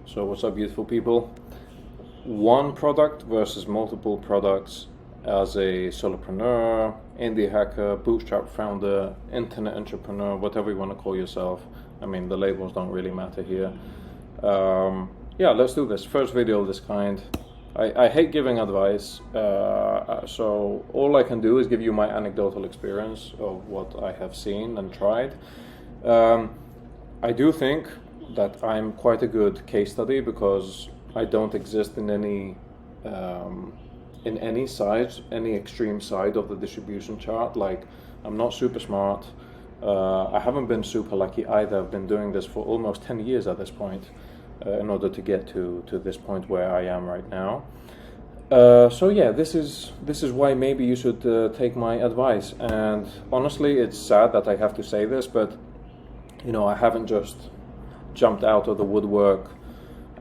So what's up, beautiful people? One product versus multiple products as a solopreneur, indie hacker, bootstrap founder, internet entrepreneur, whatever you want to call yourself. I mean, the labels don't really matter here. Yeah, let's do this. First video of this kind. I hate giving advice, so all I can do is give you my anecdotal experience of what I have seen and tried. I do think that I'm quite a good case study because I don't exist in any side, any extreme side of the distribution chart. Like, I'm not super smart. I haven't been super lucky either. I've been doing this for almost 10 years at this point. In order to get to this point where I am right now. So yeah, this is why maybe you should take my advice. And honestly, it's sad that I have to say this, but you know, I haven't just jumped out of the woodwork,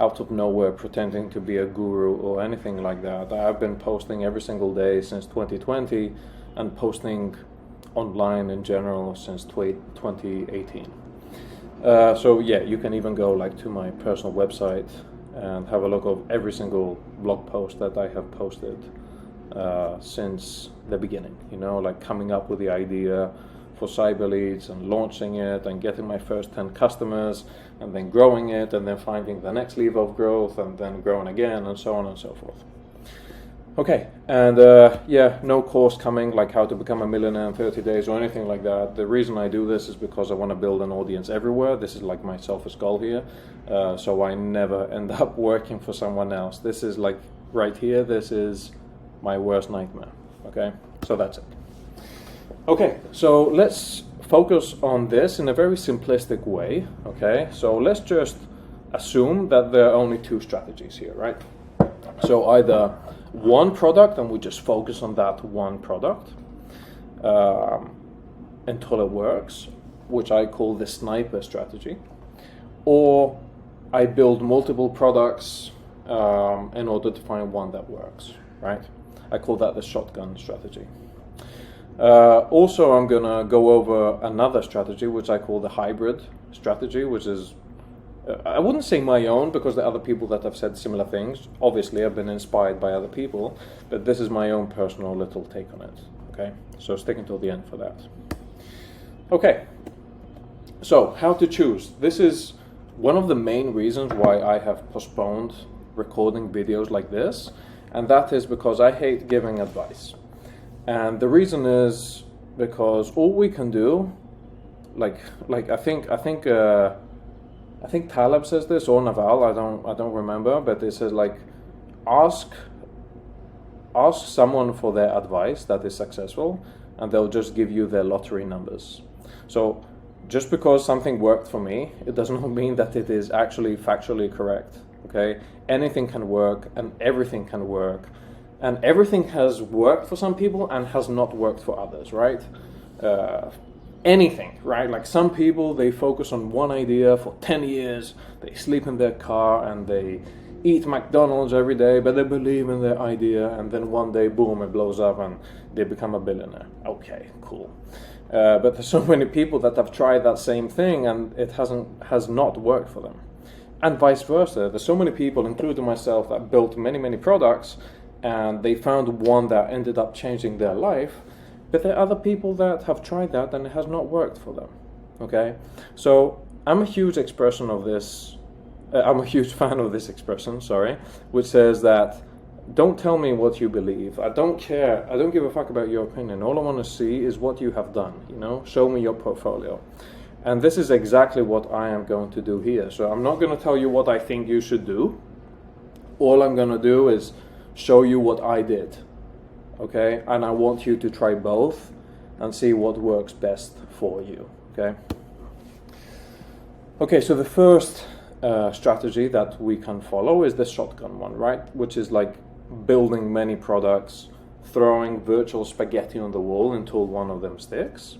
out of nowhere, pretending to be a guru or anything like that. I've been posting every single day since 2020 and posting online in general since 2018. So yeah, you can even go like to my personal website and have a look of every single blog post that I have posted since the beginning. You know, like coming up with the idea for cyber leads and launching it and getting my first 10 customers and then growing it and then finding the next lever of growth and then growing again and so on and so forth. Okay, and yeah, no course coming like how to become a millionaire in 30 days or anything like that. The reason I do this is because I want to build an audience everywhere. This is like my selfish goal here, so I never end up working for someone else. This is like right here, this is my worst nightmare, okay? So that's it. Okay, so let's focus on this in a very simplistic way, okay? So let's just assume that there are only two strategies here, right? So either one product and we just focus on that one product until it works, which I call the sniper strategy, or I build multiple products in order to find one that works, right? I call that the shotgun strategy. Also, I'm gonna go over another strategy which I call the hybrid strategy, which is I wouldn't say my own because there are other people that have said similar things. Obviously, I've been inspired by other people, but this is my own personal little take on it. Okay, so stick until the end for that. Okay, so how to choose. This is one of the main reasons why I have postponed recording videos like this, and that is because I hate giving advice. And the reason is because all we can do, like I think Taleb says this, or Naval, I don't remember, but it says like, ask someone for their advice that is successful, and they'll just give you their lottery numbers. So just because something worked for me, it does not mean that it is actually factually correct. Okay, anything can work, and everything can work, and everything has worked for some people and has not worked for others, right? Anything, right? Like some people, they focus on one idea for 10 years, they sleep in their car and they eat McDonald's every day, but they believe in their idea, and then one day, boom, it blows up and they become a billionaire. Okay, cool. But there's so many people that have tried that same thing and it has not worked for them. And vice versa. There's so many people, including myself, that built many products and they found one that ended up changing their life. But there are other people that have tried that and it has not worked for them, okay? So I'm a huge expression of this, I'm a huge fan of this expression, sorry, which says that don't tell me what you believe. I don't care, I don't give a fuck about your opinion. All I want to see is what you have done, you know? Show me your portfolio. And this is exactly what I am going to do here. So I'm not going to tell you what I think you should do. All I'm going to do is show you what I did. Okay, and I want you to try both and see what works best for you. Okay. Okay, so the first strategy that we can follow is the shotgun one, right? Which is like building many products, throwing virtual spaghetti on the wall until one of them sticks,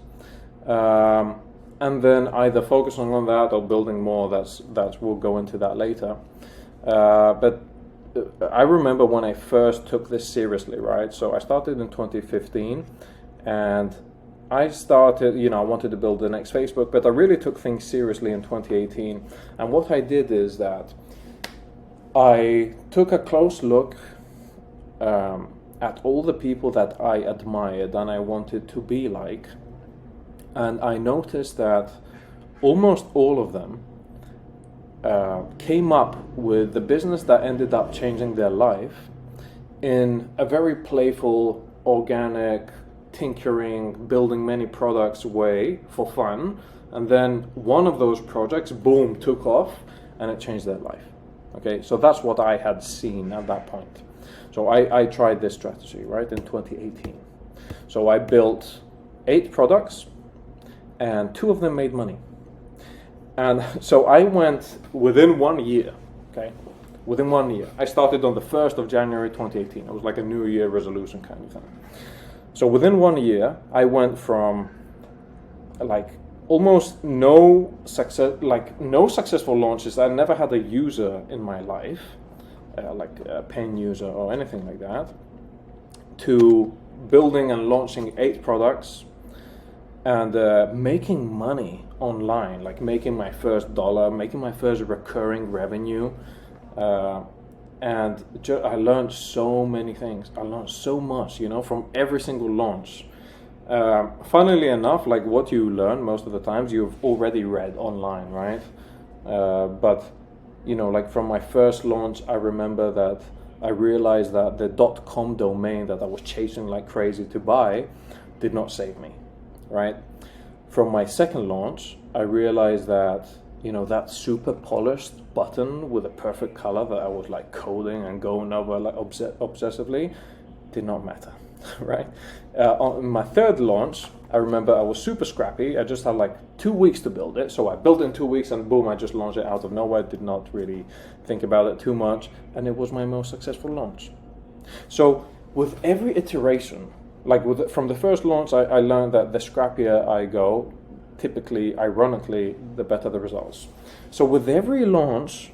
and then either focusing on that or building more. We'll go into that later. But I remember when I first took this seriously, right? So I started in 2015 and I started, I wanted to build the next Facebook, but I really took things seriously in 2018. And what I did is that I took a close look at all the people that I admired and I wanted to be like, and I noticed that almost all of them came up with the business that ended up changing their life in a very playful, organic, tinkering, building many products way for fun. And then one of those projects, boom, took off and it changed their life. Okay, so that's what I had seen at that point. So I tried this strategy, right, in 2018. So I built 8 products and 2 of them made money. And so I went within 1 year, okay, within 1 year. I started on the 1st of January 2018. It was like a New Year resolution kind of thing. So within 1 year, I went from like almost no successful launches. I never had a user in my life, like a paying user or anything like that, to building and launching 8 products and making money online, like making my first dollar, making my first recurring revenue. And I learned so many things. I learned so much, from every single launch. Funnily enough, like what you learn most of the times you've already read online, right? But like from my first launch, I remember that I realized that the .com domain that I was chasing like crazy to buy did not save me, right? From my second launch, I realized that that super polished button with a perfect color that I was like coding and going over like obsessively did not matter, right? On my third launch, I remember I was super scrappy. I just had like 2 weeks to build it. So I built it in 2 weeks and boom, I just launched it out of nowhere. I did not really think about it too much. And it was my most successful launch. So with every iteration, like from the first launch, I learned that the scrappier I go, typically, ironically, the better the results. So with every launch,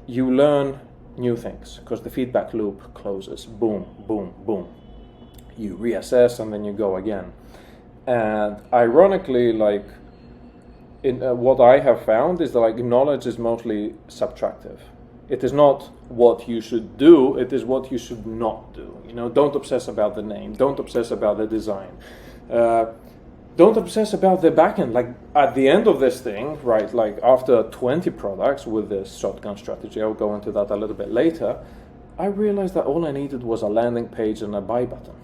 you learn new things because the feedback loop closes. Boom, boom, boom. You reassess and then you go again. And ironically, like what I have found is that like knowledge is mostly subtractive. It is not what you should do, it is what you should not do. Don't obsess about the name, don't obsess about the design. Don't obsess about the backend. Like at the end of this thing, right, like after 20 products with this shotgun strategy, I'll go into that a little bit later, I realized that all I needed was a landing page and a buy button.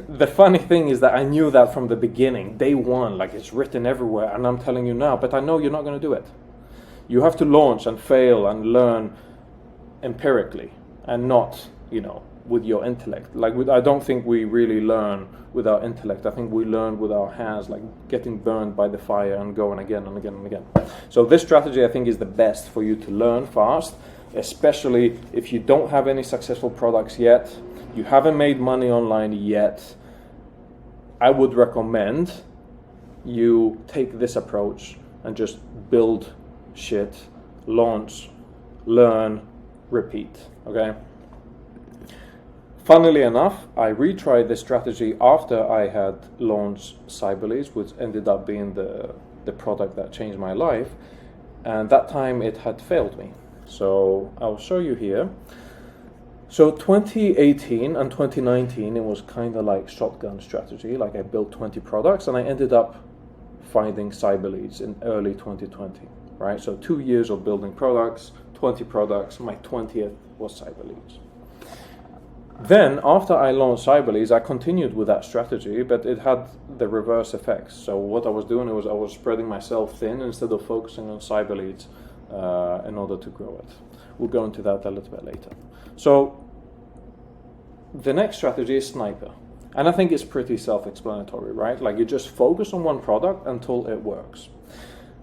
The funny thing is that I knew that from the beginning, day one, like it's written everywhere, and I'm telling you now, but I know you're not going to do it. You have to launch and fail and learn empirically and not, with your intellect. I don't think we really learn with our intellect. I think we learn with our hands, like getting burned by the fire and going again and again and again. So this strategy, I think, is the best for you to learn fast, especially if you don't have any successful products yet, you haven't made money online yet. I would recommend you take this approach and just build shit, launch, learn, repeat, okay? Funnily enough, I retried this strategy after I had launched Cyberleads, which ended up being the product that changed my life, and that time it had failed me. So I'll show you here. So 2018 and 2019, it was kind of like shotgun strategy, like I built 20 products and I ended up finding Cyberleads in early 2020, right? So 2 years of building products, 20 products, my 20th was Cyberleads. Then, after I launched Cyberleads, I continued with that strategy, but it had the reverse effects. So what I was doing was I was spreading myself thin instead of focusing on Cyberleads in order to grow it. We'll go into that a little bit later. So the next strategy is Sniper. And I think it's pretty self-explanatory, right? Like you just focus on one product until it works.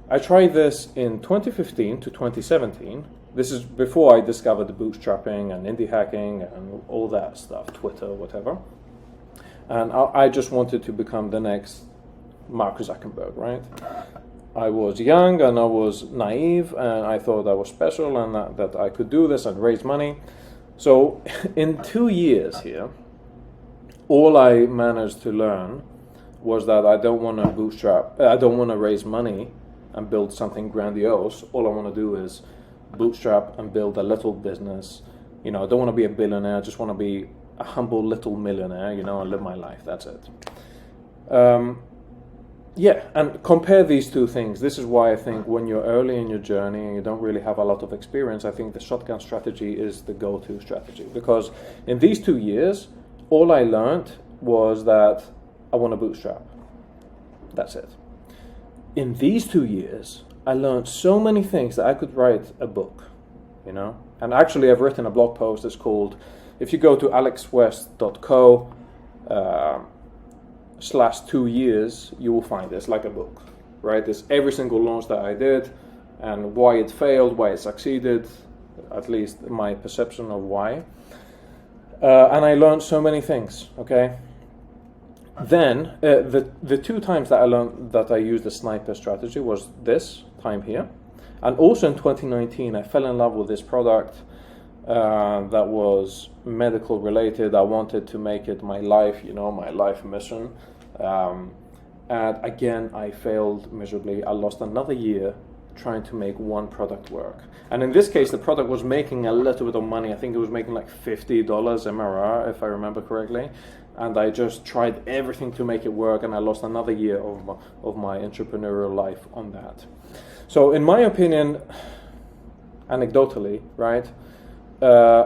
I tried this in 2015 to 2017. This is before I discovered the bootstrapping and indie hacking and all that stuff, Twitter, whatever. And I just wanted to become the next Mark Zuckerberg, right? I was young and I was naive and I thought I was special and that I could do this and raise money. So in 2 years here, all I managed to learn was that I don't want to bootstrap, I don't want to raise money and build something grandiose. All I want to do is bootstrap and build a little business. You know, I don't want to be a billionaire. I just want to be a humble little millionaire, you know, and live my life. That's it. Yeah, and compare these two things. This is why I think when you're early in your journey and you don't really have a lot of experience, I think the shotgun strategy is the go-to strategy. Because in these 2 years, all I learned was that I want to bootstrap. That's it. In these 2 years, I learned so many things that I could write a book, you know. And actually, I've written a blog post that's called, if you go to alexwest.co, /2 years, you will find this like a book, right? There's every single launch that I did and why it failed, why it succeeded, at least my perception of why. And I learned so many things, okay? Then the 2 times that I learned that I used the sniper strategy was this time here. And also in 2019, I fell in love with this product that was medical related. I wanted to make it my life, you know, my life mission. And again, I failed miserably. I lost another year trying to make one product work. And in this case, the product was making a little bit of money. I think it was making like $50 MRR, if I remember correctly. And I just tried everything to make it work, and I lost another year of my entrepreneurial life on that. So in my opinion, anecdotally, right,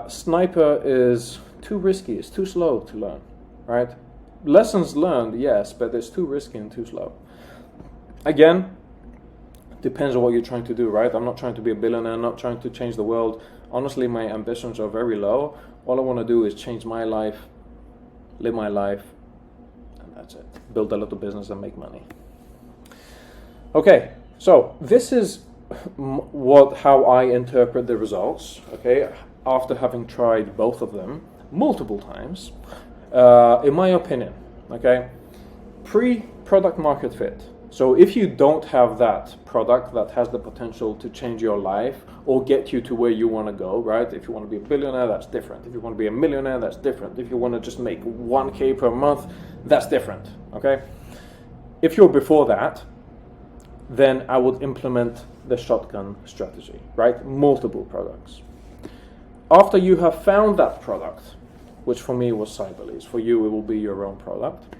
sniper is too risky, it's too slow to learn, right? Lessons learned, yes, but it's too risky and too slow. Again, depends on what you're trying to do, right? I'm not trying to be a billionaire, I'm not trying to change the world. Honestly, my ambitions are very low. All I want to do is change my life, live my life, and that's it. Build a little business and make money. Okay, so this is how I interpret the results, okay, after having tried both of them multiple times. In my opinion, okay, pre-product market fit. So if you don't have that product that has the potential to change your life or get you to where you want to go, right? If you want to be a billionaire, that's different. If you want to be a millionaire, that's different. If you want to just make 1K per month, that's different, okay? If you're before that, then I would implement the shotgun strategy, right? Multiple products. After you have found that product, which for me was Cyberleads, for you it will be your own product,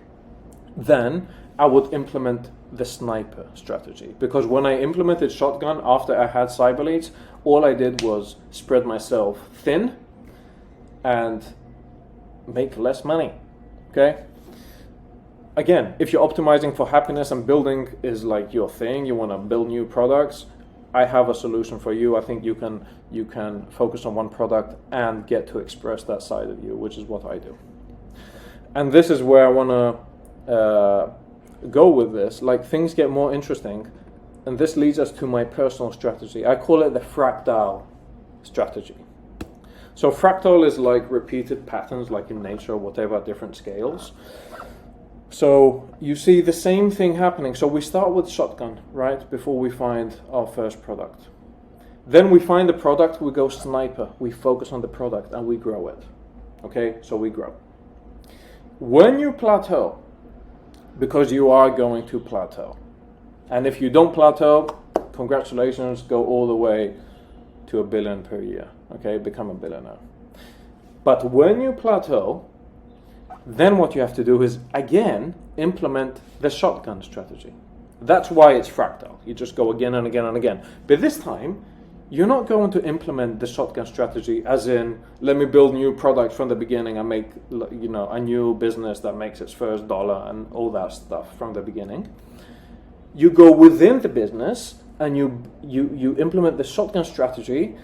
then I would implement the sniper strategy. Because when I implemented shotgun after I had Cyberleads, all I did was spread myself thin and make less money, okay? Again, if you're optimizing for happiness and building is like your thing, you want to build new products, I have a solution for you. I think you can focus on one product and get to express that side of you, which is what I do. And this is where I want to go with this. Like, things get more interesting, and this leads us to my personal strategy. I call it the fractile strategy. So fractile is like repeated patterns, like in nature or whatever, at different scales. So you see the same thing happening. So we start with shotgun, right, before we find our first product. Then we find the product, we go sniper, we focus on the product and we grow it. Okay, so we grow. When you plateau, because you are going to plateau, and if you don't plateau, congratulations, go all the way to $1 billion per year. Okay, become a billionaire. But when you plateau, then what you have to do is, again, implement the shotgun strategy. That's why it's fractal. You just go again and again and again. But this time, you're not going to implement the shotgun strategy as in, let me build new products from the beginning and make, you know, a new business that makes its first dollar and all that stuff from the beginning. You go within the business and you implement the shotgun strategy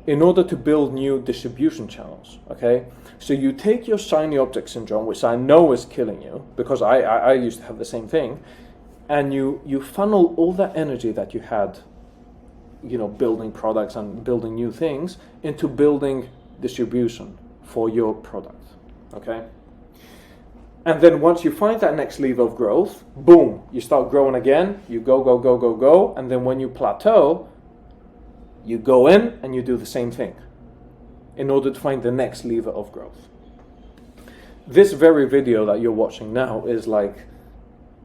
in order to build new distribution channels, okay? So you take your shiny object syndrome, which I know is killing you, because I used to have the same thing, and you funnel all that energy that you had, you know, building products and building new things into building distribution for your product, okay? And then once you find that next level of growth, boom, you start growing again, you go, and then when you plateau, you go in and you do the same thing in order to find the next lever of growth. This very video that you're watching now is like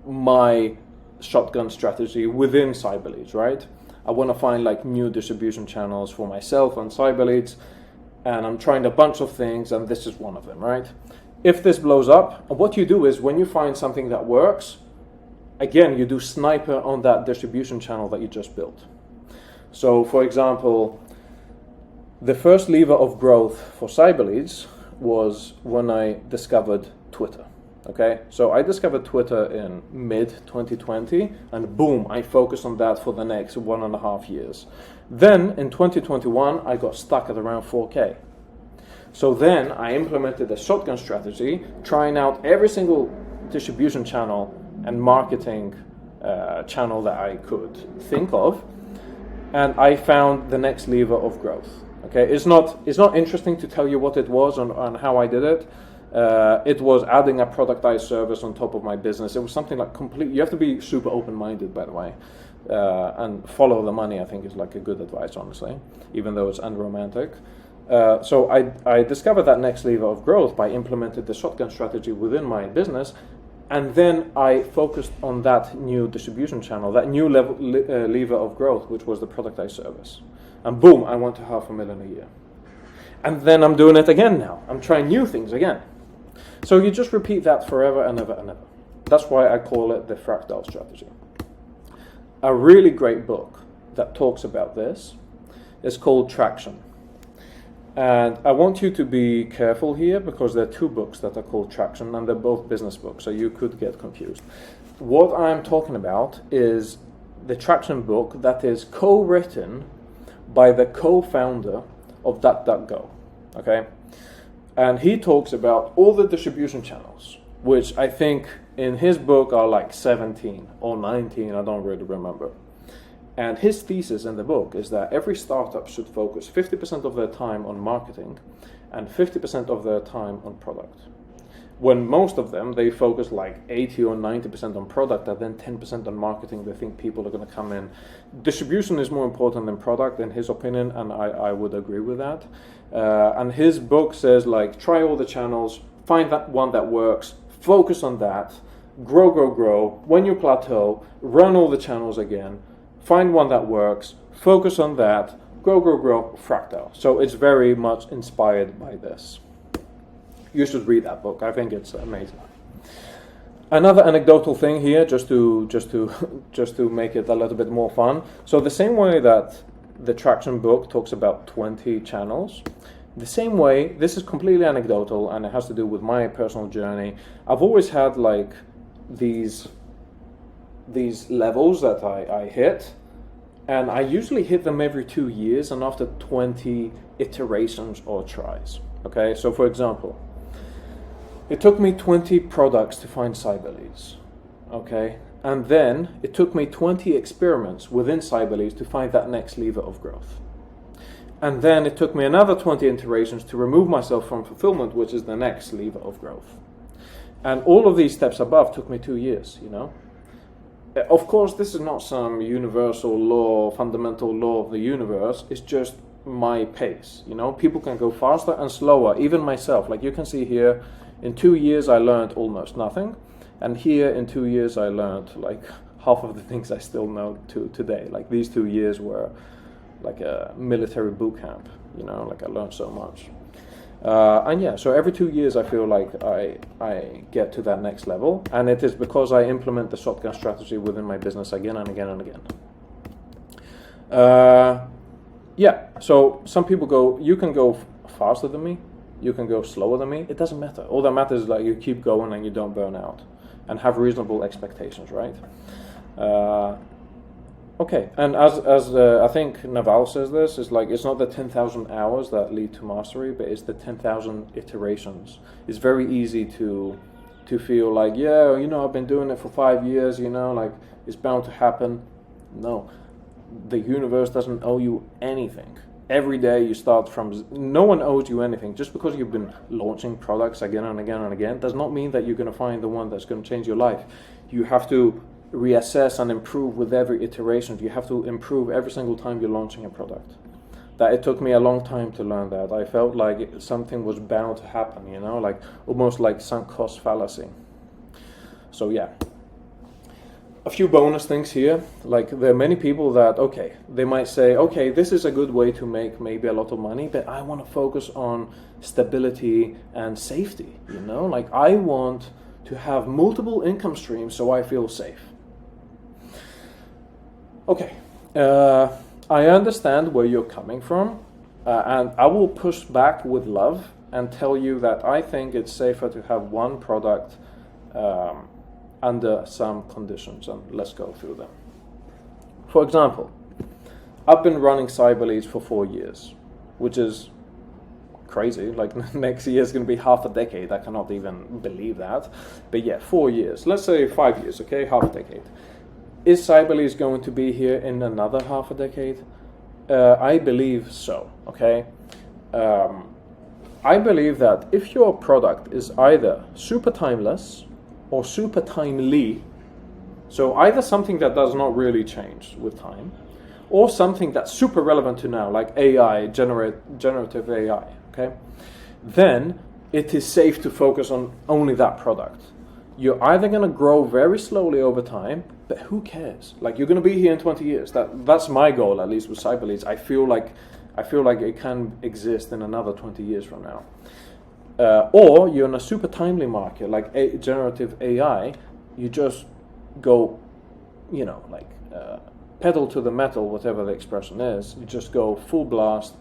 my shotgun strategy within Cyberleads, right? I want to find like new distribution channels for myself on Cyberleads, and I'm trying a bunch of things, and this is one of them, right? If this blows up, what you do is when you find something that works, again, you do sniper on that distribution channel that you just built. So for example, the first lever of growth for Cyberleads was when I discovered Twitter. Okay, so I discovered Twitter in mid-2020, and boom, I focused on that for the next 1.5 years. Then in 2021, I got stuck at around 4K. So then I implemented a shotgun strategy, trying out every single distribution channel and marketing channel that I could think of, and I found the next lever of growth. Okay, it's not interesting to tell you what it was and how I did it. It was adding a productized service on top of my business. It was something like you have to be super open-minded, by the way, and follow the money, I think, is like a good advice, honestly, even though it's unromantic. So I discovered that next lever of growth by implementing the shotgun strategy within my business, and then I focused on that new distribution channel, that new lever of growth, which was the productized service. And boom, I went to $500,000 a year. And then I'm doing it again now. I'm trying new things again. So you just repeat that forever and ever and ever. That's why I call it the Fractile strategy. A really great book that talks about this is called Traction. And I want you to be careful here, because there are two books that are called Traction, and they're both business books, so you could get confused. What I'm talking about is the Traction book that is co-written by the co-founder of DuckDuckGo. Okay? And he talks about all the distribution channels, which I think in his book are like 17 or 19, I don't really remember. And his thesis in the book is that every startup should focus 50% of their time on marketing and 50% of their time on product. When most of them, they focus like 80 or 90% on product and then 10% on marketing. They think people are going to come in. Distribution is more important than product, in his opinion, and I would agree with that. And his book says, like, try all the channels, find that one that works, focus on that, grow. When you plateau, run all the channels again, find one that works, focus on that, grow, Fractile. So it's very much inspired by this. You should read that book. I think it's amazing. Another anecdotal thing here, just to make it a little bit more fun. So the same way that the Traction book talks about 20 channels, the same way, this is completely anecdotal and it has to do with my personal journey. I've always had like these levels that I hit, and I usually hit them every 2 years and after 20 iterations or tries. Okay, so for example, it took me 20 products to find Cyberleads, okay? And then it took me 20 experiments within Cyberleads to find that next lever of growth. And then it took me another 20 iterations to remove myself from fulfillment, which is the next lever of growth. And all of these steps above took me 2 years, you know? Of course, this is not some universal law, fundamental law of the universe. It's just my pace, you know? People can go faster and slower, even myself. Like you can see here, in 2 years I learned almost nothing, and here in 2 years I learned like half of the things I still know today. Like these 2 years were like a military boot camp, you know, like I learned so much. And yeah, so every 2 years I feel like I get to that next level, and it is because I implement the shotgun strategy within my business again and again and again. Yeah, so some people go, you can go faster than me, you can go slower than me, it doesn't matter. All that matters is like you keep going and you don't burn out and have reasonable expectations, right? Okay, and as I think Naval says this, it's like it's not the 10,000 hours that lead to mastery, but it's the 10,000 iterations. It's very easy to feel like, yeah, you know, I've been doing it for 5 years, you know, like it's bound to happen. No, the universe doesn't owe you anything. Every day you start from, no one owes you anything. Just because you've been launching products again and again and again does not mean that you're going to find the one that's going to change your life. You have to reassess and improve with every iteration. You have to improve every single time you're launching a product. That it took me a long time to learn that. I felt like something was bound to happen, you know, like almost like sunk cost fallacy. So yeah. a few bonus things here. Like, there are many people that, okay, they might say, okay, this is a good way to make maybe a lot of money, but I want to focus on stability and safety, you know? Like, I want to have multiple income streams so I feel safe. Okay, I understand where you're coming from, and I will push back with love and tell you that I think it's safer to have one product under some conditions, and let's go through them. For example, I've been running Cyberleads for 4 years, which is crazy. Like, next year is going to be half a decade. I cannot even believe that. But yeah, 4 years. Let's say 5 years, okay? Half a decade. Is Cyberleads going to be here in another half a decade? I believe so, okay? I believe that if your product is either super timeless or super timely, so either something that does not really change with time, or something that's super relevant to now, like AI, generative AI, okay? Then it is safe to focus on only that product. You're either going to grow very slowly over time, but who cares? Like, you're going to be here in 20 years. That's my goal, at least with Cyberleads. I feel like it can exist in another 20 years from now. Or you're in a super timely market, like generative AI. You just go, you know, like pedal to the metal, whatever the expression is. You just go full blast,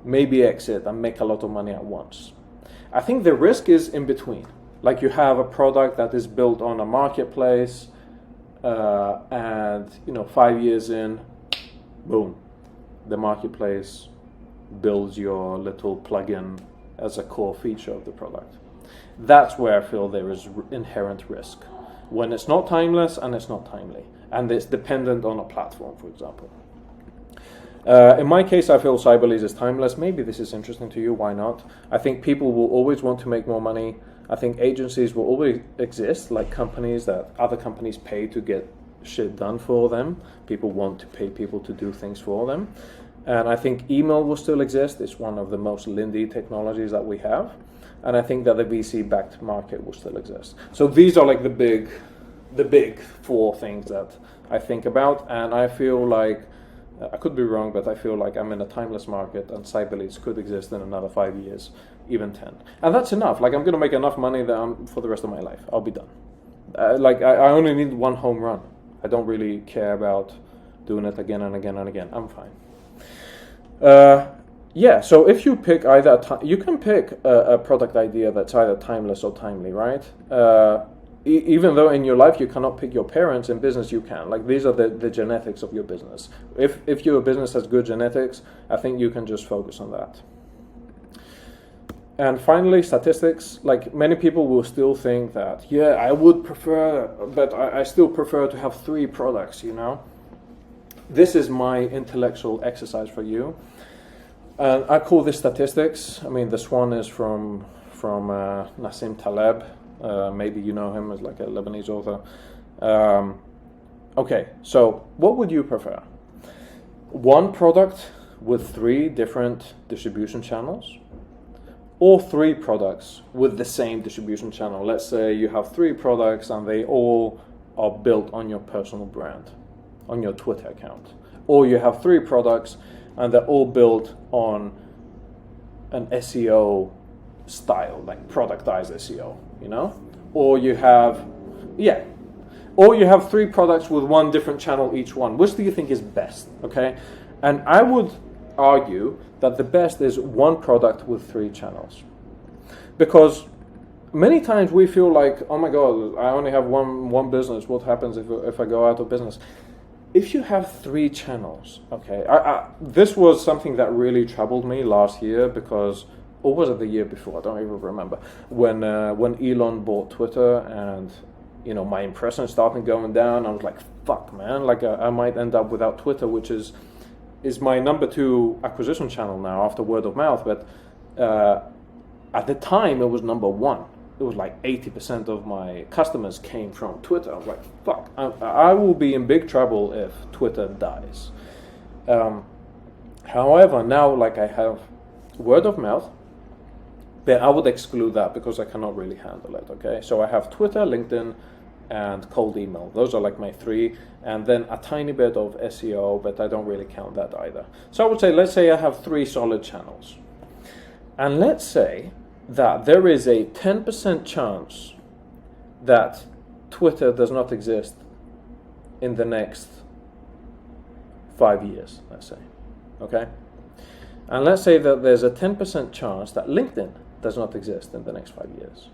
maybe exit and make a lot of money at once. I think the risk is in between. Like, you have a product that is built on a marketplace, and, you know, 5 years in, boom, the marketplace builds your little plugin as a core feature of the product. That's where I feel there is inherent risk. When it's not timeless and it's not timely, and it's dependent on a platform, for example. In my case, I feel Cyberleads is timeless. Maybe this is interesting to you, why not? I think people will always want to make more money. I think agencies will always exist, like companies that other companies pay to get shit done for them. People want to pay people to do things for them. And I think email will still exist. It's one of the most lindy technologies that we have. And I think that the VC-backed market will still exist. So these are like the big 4 things that I think about. And I feel like, I could be wrong, but I feel like I'm in a timeless market and Cyberleads could exist in another 5 years, even 10. And that's enough. Like, I'm going to make enough money that for the rest of my life. I'll be done. I only need one home run. I don't really care about doing it again and again and again. I'm fine. Yeah, so if you pick either, you can pick a product idea that's either timeless or timely, right? Even though in your life you cannot pick your parents, in business you can. Like, these are the genetics of your business. If your business has good genetics, I think you can just focus on that. And finally, statistics. Like, many people will still think that, yeah, I would prefer, but I still prefer to have 3 products, you know? This is my intellectual exercise for you. And I call this statistics. I mean, this one is from Nassim Taleb. Maybe you know him as like a Lebanese author. Okay, so what would you prefer? One product with 3 different distribution channels, or 3 products with the same distribution channel? Let's say you have 3 products and they all are built on your personal brand, on your Twitter account. Or you have 3 products and they're all built on an SEO style, like productized SEO, you know? Or you have 3 products with 1 different channel each one. Which do you think is best, okay? And I would argue that the best is 1 product with 3 channels. Because many times we feel like, oh my God, I only have one business. What happens if I go out of business? If you have 3 channels, okay, this was something that really troubled me last year, because, or was it the year before? I don't even remember. When Elon bought Twitter, and, you know, my impressions started going down. I was like, fuck, man, like I might end up without Twitter, which is my number 2 acquisition channel now after word of mouth. But at the time, it was number 1. It was like 80% of my customers came from Twitter. I was like, fuck, I will be in big trouble if Twitter dies. However, now, like, I have word of mouth, but I would exclude that because I cannot really handle it, okay? So I have Twitter, LinkedIn, and cold email. Those are like my three, and then a tiny bit of SEO, but I don't really count that either. So I would say, let's say I have 3 solid channels. And let's say that there is a 10% chance that Twitter does not exist in the next 5 years, let's say, okay? And let's say that there's a 10% chance that LinkedIn does not exist in the next 5 years.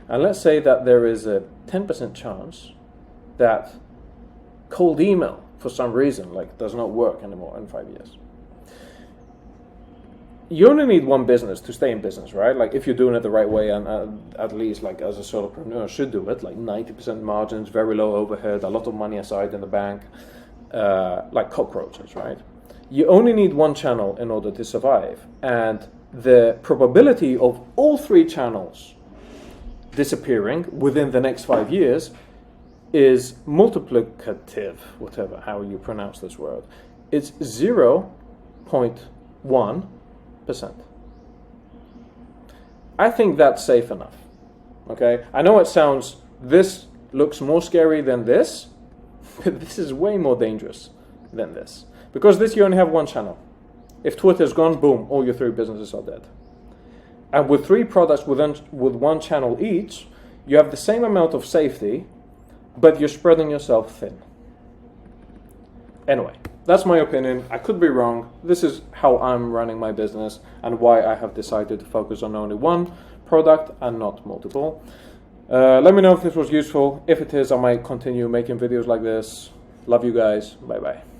And let's say that there is a 10% chance that cold email, for some reason, like does not work anymore in 5 years. You only need one business to stay in business, right? Like if you're doing it the right way, and at least like as a solopreneur should do it, like 90% margins, very low overhead, a lot of money aside in the bank, like cockroaches, right? You only need one channel in order to survive. And the probability of all 3 channels disappearing within the next 5 years is multiplicative, whatever, how you pronounce this word. It's 0.1%. I think that's safe enough. Okay, I know it sounds, this looks more scary than this, but this is way more dangerous than this. Because this, you only have one channel. If Twitter's gone, boom, all your 3 businesses are dead. And with 3 products with one channel each, you have the same amount of safety, but you're spreading yourself thin. Anyway, that's my opinion. I could be wrong. This is how I'm running my business and why I have decided to focus on only one product and not multiple. Let me know if this was useful. If it is, I might continue making videos like this. Love you guys. Bye-bye.